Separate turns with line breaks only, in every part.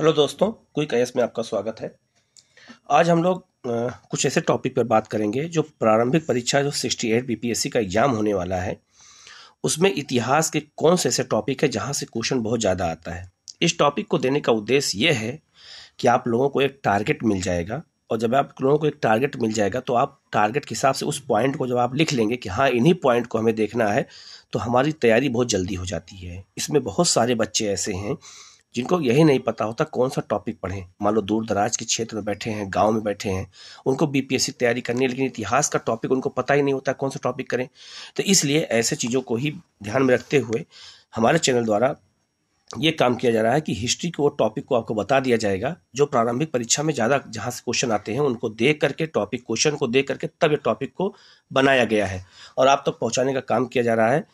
Hello दोस्तों, quick IAS में आपका स्वागत है। आज हम लोग कुछ ऐसे टॉपिक पर बात करेंगे जो प्रारंभिक परीक्षा जो 68 बीपीएससी का एग्जाम होने वाला है, उसमें इतिहास के कौन से ऐसे टॉपिक है जहां से क्वेश्चन बहुत ज़्यादा आता है। इस टॉपिक को देने का उद्देश्य ये है कि आप लोगों को एक टारगेट मिल जाएगा, और जब आप लोगों को एक टारगेट मिल जाएगा तो आप टारगेट के हिसाब से उस पॉइंट को जब आप लिख लेंगे कि हाँ इन्हीं पॉइंट को हमें देखना है, तो हमारी तैयारी बहुत जल्दी हो जाती है। इसमें बहुत सारे बच्चे ऐसे हैं जिनको यही नहीं पता होता कौन सा टॉपिक पढ़ें। मान लो दूर दराज के क्षेत्र में बैठे हैं, गांव में बैठे हैं, उनको बीपीएससी तैयारी करनी है, लेकिन इतिहास का टॉपिक उनको पता ही नहीं होता कौन सा टॉपिक करें। तो इसलिए ऐसे चीज़ों को ही ध्यान में रखते हुए हमारे चैनल द्वारा ये काम किया जा रहा है कि हिस्ट्री के वो टॉपिक को आपको बता दिया जाएगा जो प्रारंभिक परीक्षा में ज़्यादा जहाँ से क्वेश्चन आते हैं, उनको देख करके टॉपिक क्वेश्चन को देख करके तब ये टॉपिक को बनाया गया है और आप तक पहुँचाने का काम किया जा रहा है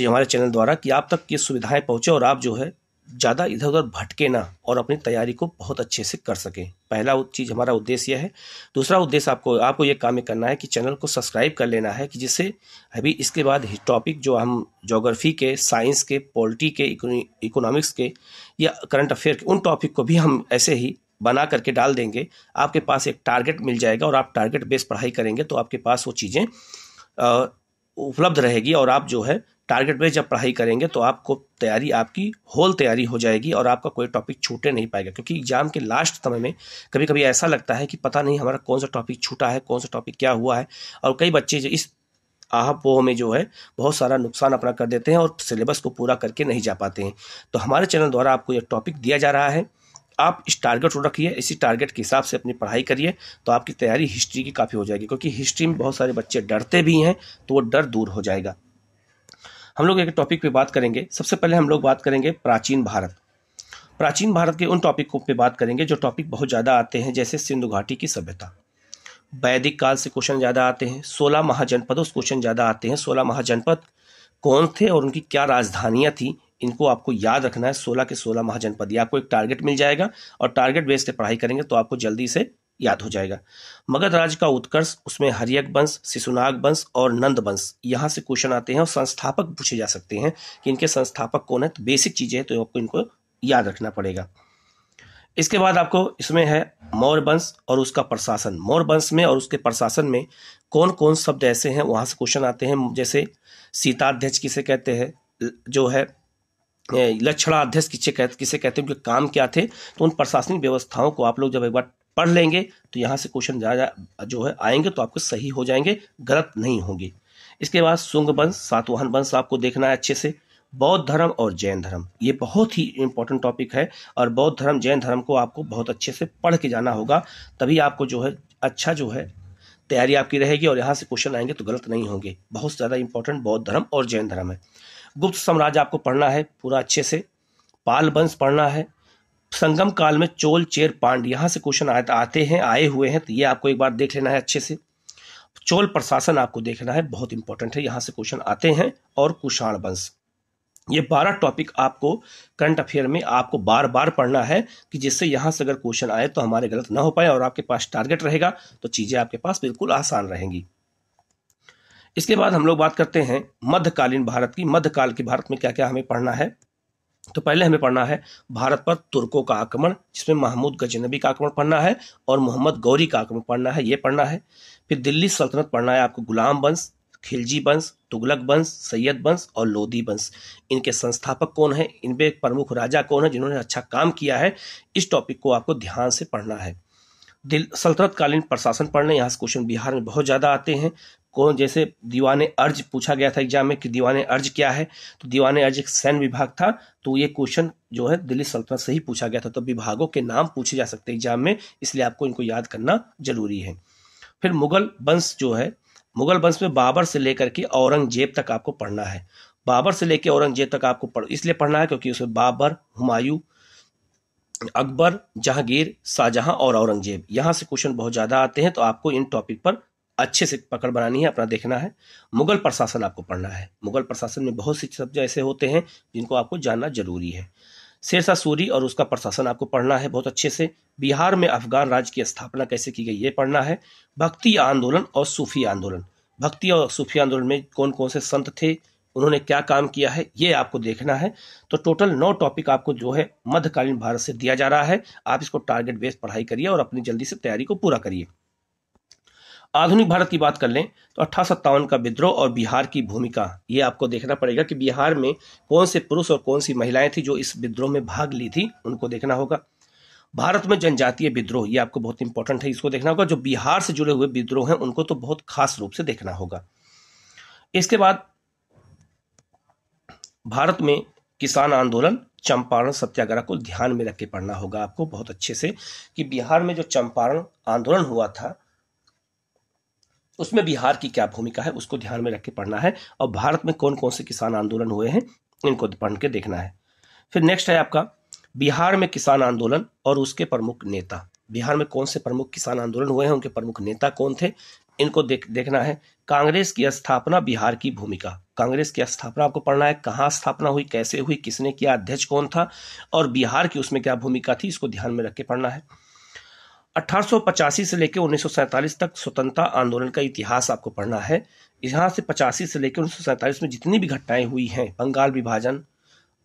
हमारे चैनल द्वारा, कि आप तक ये सुविधाएं पहुँचे और आप जो है ज़्यादा इधर उधर भटके ना और अपनी तैयारी को बहुत अच्छे से कर सकें। पहला चीज़ हमारा उद्देश्य यह है। दूसरा उद्देश्य आपको ये काम करना है कि चैनल को सब्सक्राइब कर लेना है, कि जिससे अभी इसके बाद टॉपिक जो हम ज्योग्राफी के, साइंस के, पॉलिटी के, इकोनॉमिक्स के या करंट अफेयर के, उन टॉपिक को भी हम ऐसे ही बना करके डाल देंगे। आपके पास एक टारगेट मिल जाएगा और आप टारगेट बेस्ड पढ़ाई करेंगे तो आपके पास वो चीज़ें उपलब्ध रहेगी, और आप जो है टारगेट बेस्ड जब पढ़ाई करेंगे तो आपको तैयारी, आपकी होल तैयारी हो जाएगी और आपका कोई टॉपिक छूटे नहीं पाएगा। क्योंकि एग्जाम के लास्ट समय में कभी कभी ऐसा लगता है कि पता नहीं हमारा कौन सा टॉपिक छूटा है, कौन सा टॉपिक क्या हुआ है, और कई बच्चे जो इस पोह में जो है बहुत सारा नुकसान अपना कर देते हैं और सिलेबस को पूरा करके नहीं जा पाते हैं। तो हमारे चैनल द्वारा आपको ये टॉपिक दिया जा रहा है, आप इस टारगेट को रखिए, इसी टारगेट के हिसाब से अपनी पढ़ाई करिए तो आपकी तैयारी हिस्ट्री की काफ़ी हो जाएगी। क्योंकि हिस्ट्री में बहुत सारे बच्चे डरते भी हैं, तो वो डर दूर हो जाएगा। हम लोग एक टॉपिक पे बात करेंगे। सबसे पहले हम लोग बात करेंगे प्राचीन भारत। प्राचीन भारत के उन टॉपिकों पे बात करेंगे जो टॉपिक बहुत ज़्यादा आते हैं, जैसे सिंधु घाटी की सभ्यता। वैदिक काल से क्वेश्चन ज़्यादा आते हैं। 16 महाजनपदों से क्वेश्चन ज़्यादा आते हैं। 16 महाजनपद कौन थे और उनकी क्या राजधानियाँ थी, इनको आपको याद रखना है। 16 के 16 महाजनपद, ये आपको एक टारगेट मिल जाएगा और टारगेट बेस्ड पढ़ाई करेंगे तो आपको जल्दी से याद हो जाएगा। मगध राज्य का उत्कर्ष, उसमें हर्यक वंश, शिशुनाग वंश और नंद वंश, यहाँ से क्वेश्चन आते हैं और संस्थापक पूछे जा सकते हैं कि इनके संस्थापक कौन है। तो बेसिक चीज़ें हैं तो आपको इनको याद रखना पड़ेगा। इसके बाद आपको इसमें है मौर्य वंश और उसका प्रशासन। मौर्य वंश में और उसके प्रशासन में कौन कौन शब्द ऐसे हैं, वहाँ से क्वेश्चन आते हैं। जैसे सीताध्यक्ष किसे कहते हैं, जो है लक्षणाध्यक्ष किसे कहते हैं, उनके काम क्या थे। तो उन प्रशासनिक व्यवस्थाओं को आप लोग जब एक बार पढ़ लेंगे तो यहाँ से क्वेश्चन ज़्यादा जो है आएंगे तो आपको सही हो जाएंगे, गलत नहीं होंगे। इसके बाद शुंग वंश, सातवाहन वंश आपको देखना है अच्छे से। बौद्ध धर्म और जैन धर्म, ये बहुत ही इंपॉर्टेंट टॉपिक है और बौद्ध धर्म, जैन धर्म को आपको बहुत अच्छे से पढ़ के जाना होगा, तभी आपको जो है अच्छा जो है तैयारी आपकी रहेगी और यहाँ से क्वेश्चन आएंगे तो गलत नहीं होंगे। बहुत ज़्यादा इंपॉर्टेंट बौद्ध धर्म और जैन धर्म है। गुप्त साम्राज्य आपको पढ़ना है पूरा अच्छे से। पाल वंश पढ़ना है। संगम काल में चोल, चेर, पांड्य, यहाँ से क्वेश्चन आए हुए हैं, तो ये आपको एक बार देख लेना है अच्छे से। चोल प्रशासन आपको देखना है, बहुत इंपॉर्टेंट है, यहाँ से क्वेश्चन आते हैं। और कुषाण वंश, ये 12 टॉपिक आपको करंट अफेयर में आपको बार बार पढ़ना है, कि जिससे यहाँ से अगर क्वेश्चन आए तो हमारे गलत ना हो पाए और आपके पास टारगेट रहेगा तो चीज़ें आपके पास बिल्कुल आसान रहेंगी। इसके बाद हम लोग बात करते हैं मध्यकालीन भारत की। मध्यकाल के भारत में क्या क्या हमें पढ़ना है। तो पहले हमें पढ़ना है भारत पर तुर्कों का आक्रमण, जिसमें महमूद गजनबी का आक्रमण पढ़ना है और मोहम्मद गौरी का आक्रमण पढ़ना है, ये पढ़ना है। फिर दिल्ली सल्तनत पढ़ना है आपको। गुलाम वंश, खिलजी वंश, तुगलक वंश, सैयद वंश और लोधी वंश, इनके संस्थापक कौन है, इनमें प्रमुख राजा कौन है जिन्होंने अच्छा काम किया है, इस टॉपिक को आपको ध्यान से पढ़ना है। सल्तनत कालीन प्रशासन पढ़ने, यहाँ से क्वेश्चन बिहार में बहुत ज़्यादा आते हैं। कौन, जैसे दीवाने अर्ज पूछा गया था एग्जाम में कि दीवाने अर्ज क्या है, तो दीवाने अर्ज एक सैन्य विभाग था, तो ये क्वेश्चन जो है दिल्ली सल्तनत से ही पूछा गया था। तो विभागों के नाम पूछे जा सकते हैं एग्जाम में, इसलिए आपको इनको याद करना जरूरी है। फिर मुगल वंश जो है, मुगल वंश में बाबर से लेकर के औरंगजेब तक आपको पढ़ना है। बाबर से लेकर औरंगजेब तक आपको इसलिए पढ़ना है क्योंकि उसमें बाबर, हुमायूं, अकबर, जहांगीर, शाहजहां और औरंगजेब, यहाँ से क्वेश्चन बहुत ज़्यादा आते हैं, तो आपको इन टॉपिक पर अच्छे से पकड़ बनानी है, अपना देखना है। मुगल प्रशासन आपको पढ़ना है। मुगल प्रशासन में बहुत सी शब्द ऐसे होते हैं जिनको आपको जानना जरूरी है। शेरशाह सूरी और उसका प्रशासन आपको पढ़ना है बहुत अच्छे से। बिहार में अफगान राज्य की स्थापना कैसे की गई, ये पढ़ना है। भक्ति आंदोलन और सूफी आंदोलन, भक्ति और सूफी आंदोलन में कौन कौन से संत थे, उन्होंने क्या काम किया है, ये आपको देखना है। तो टोटल 9 टॉपिक आपको जो है मध्यकालीन भारत से दिया जा रहा है। आप इसको टारगेट बेस्ड पढ़ाई करिए और अपनी जल्दी से तैयारी को पूरा करिए। आधुनिक भारत की बात कर लें तो 1857 का विद्रोह और बिहार की भूमिका, ये आपको देखना पड़ेगा कि बिहार में कौन से पुरुष और कौन सी महिलाएं थी जो इस विद्रोह में भाग ली थी, उनको देखना होगा। भारत में जनजातीय विद्रोह, ये आपको बहुत इंपॉर्टेंट है, इसको देखना होगा। जो बिहार से जुड़े हुए विद्रोह हैं उनको तो बहुत खास रूप से देखना होगा। इसके बाद भारत में किसान आंदोलन, चंपारण सत्याग्रह को ध्यान में रख के पढ़ना होगा आपको बहुत अच्छे से, कि बिहार में जो चंपारण आंदोलन हुआ था उसमें बिहार की क्या भूमिका है, उसको ध्यान में रख के पढ़ना है। और भारत में कौन कौन से किसान आंदोलन हुए हैं, इनको पढ़ के देखना है। फिर नेक्स्ट है आपका बिहार में किसान आंदोलन और उसके प्रमुख नेता। बिहार में कौन से प्रमुख किसान आंदोलन हुए हैं, उनके प्रमुख नेता कौन थे, इनको देखना है। कांग्रेस की स्थापना, बिहार की भूमिका। कांग्रेस की स्थापना आपको पढ़ना है, कहाँ स्थापना हुई, कैसे हुई, किसने किया, अध्यक्ष कौन था, और बिहार की उसमें क्या भूमिका थी, इसको ध्यान में रख के पढ़ना है। 1885 से लेकर 1947 तक स्वतंत्रता आंदोलन का इतिहास आपको पढ़ना है। यहाँ से 85 से लेकर 1947 में जितनी भी घटनाएं हुई हैं, बंगाल विभाजन,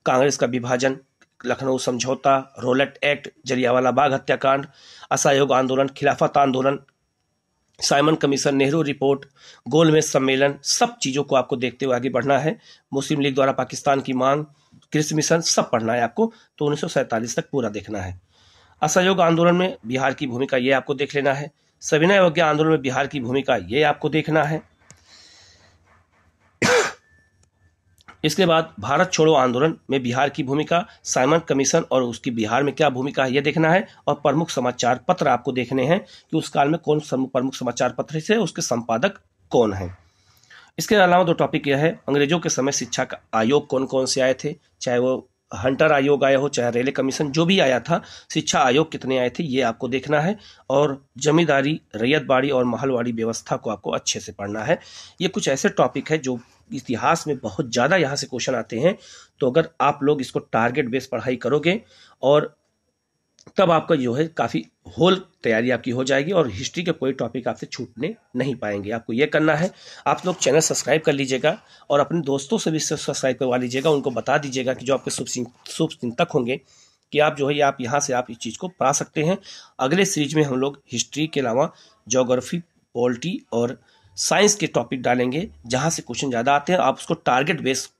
कांग्रेस का विभाजन, लखनऊ समझौता, रोलेट एक्ट, जलियांवाला बाग हत्याकांड, असहयोग आंदोलन, खिलाफत आंदोलन, साइमन कमीशन, नेहरू रिपोर्ट, गोलमेज सम्मेलन, सब चीजों को आपको देखते हुए आगे बढ़ना है। मुस्लिम लीग द्वारा पाकिस्तान की मांग, कृषि मिशन, सब पढ़ना है आपको। तो 1947 तक पूरा देखना है। असहयोग आंदोलन में बिहार की भूमिका, ये आपको देख लेना है। सविनय अवज्ञा आंदोलन में बिहार की भूमिका, ये आपको देखना है। इसके बाद भारत छोड़ो आंदोलन में बिहार की भूमिका, साइमन कमीशन और उसकी बिहार में क्या भूमिका है, ये देखना है। और प्रमुख समाचार पत्र आपको देखने हैं कि उस काल में कौन प्रमुख समाचार पत्र थे, उसके संपादक कौन हैं। इसके अलावा 2 टॉपिक यह है, अंग्रेजों के समय शिक्षा का आयोग कौन कौन से आए थे, चाहे वो हंटर आयोग आया हो, चाहे रेले कमीशन, जो भी आया था, शिक्षा आयोग कितने आए थे, ये आपको देखना है। और जमींदारी, रैयतबाड़ी और महलवाड़ी व्यवस्था को आपको अच्छे से पढ़ना है। ये कुछ ऐसे टॉपिक है जो इतिहास में बहुत ज़्यादा यहाँ से क्वेश्चन आते हैं। तो अगर आप लोग इसको टारगेट बेस्ड पढ़ाई करोगे और तब आपका जो है काफ़ी होल तैयारी आपकी हो जाएगी और हिस्ट्री के कोई टॉपिक आपसे छूटने नहीं पाएंगे। आपको ये करना है, आप लोग चैनल सब्सक्राइब कर लीजिएगा और अपने दोस्तों से भी सब्सक्राइब करवा लीजिएगा। उनको बता दीजिएगा कि जो आपके शुभचिंतक होंगे कि आप जो है आप यहाँ से आप इस चीज़ को पढ़ा सकते हैं। अगले सीरीज में हम लोग हिस्ट्री के अलावा ज्योग्राफी, पॉलिटी और साइंस के टॉपिक डालेंगे जहाँ से क्वेश्चन ज़्यादा आते हैं। आप उसको टारगेट बेस्ड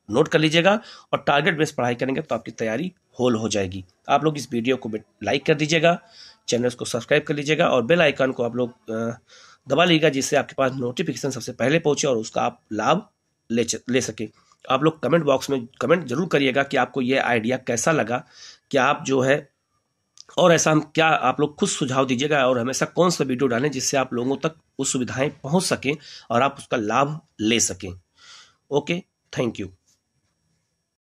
नोट कर लीजिएगा और टारगेट बेस्ड पढ़ाई करेंगे तो आपकी तैयारी होल हो जाएगी। आप लोग इस वीडियो को लाइक कर दीजिएगा, चैनल को सब्सक्राइब कर लीजिएगा और बेल आइकन को आप लोग दबा लीजिएगा, जिससे आपके पास नोटिफिकेशन सबसे पहले पहुंचे और उसका आप लाभ ले सके। आप लोग कमेंट बॉक्स में कमेंट जरूर करिएगा कि आपको ये आइडिया कैसा लगा, कि आप जो है और ऐसा हम क्या, आप लोग खुद सुझाव दीजिएगा और हमेशा कौन सा वीडियो डालें जिससे आप लोगों तक वो सुविधाएं पहुंच सकें और आप उसका लाभ ले सकें। Okay, thank you.